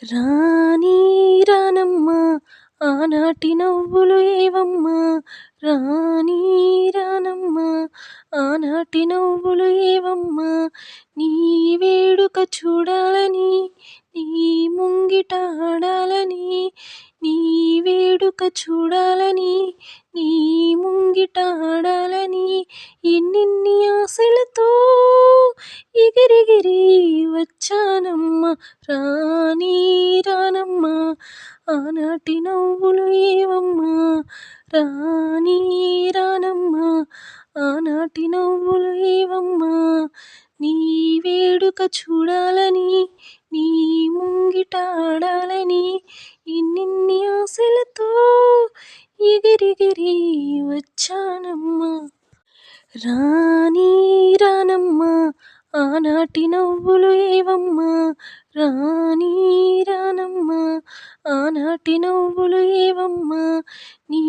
రాని రానమ్మా ఆనాటి నవ్వులు ఏవమ్మా, రాని రానమ్మా ఆనాటి నవ్వులు ఏవమ్మా, నీ వేడుక చూడాలని నీ ముంగిట ఆడాలని, నీ వేడుక చూడాలని నీ ముంగిట ఆడాలని, ఎన్నెన్ని ఆశలతో ఎగిరెగిరి వచ్చానమ్మా, రాని రానమ్మా ఆనాటి నవ్వులు ఏవమ్మా, రాని రానమ్మా ఆనాటి నవ్వులు ఏవమ్మా, నీ వేడుక చూడాలని నీ ముంగిట ఆడాలని, ఎన్నెన్ని ఆశలతో ఎగిరెగిరి వచ్చానమ్మా, రాని రానమ్మా ఆనాటి నవ్వులు ఏవమ్మా, రాని రానమ్మా ఆనాటి నవ్వులు ఏవమ్మా, నీ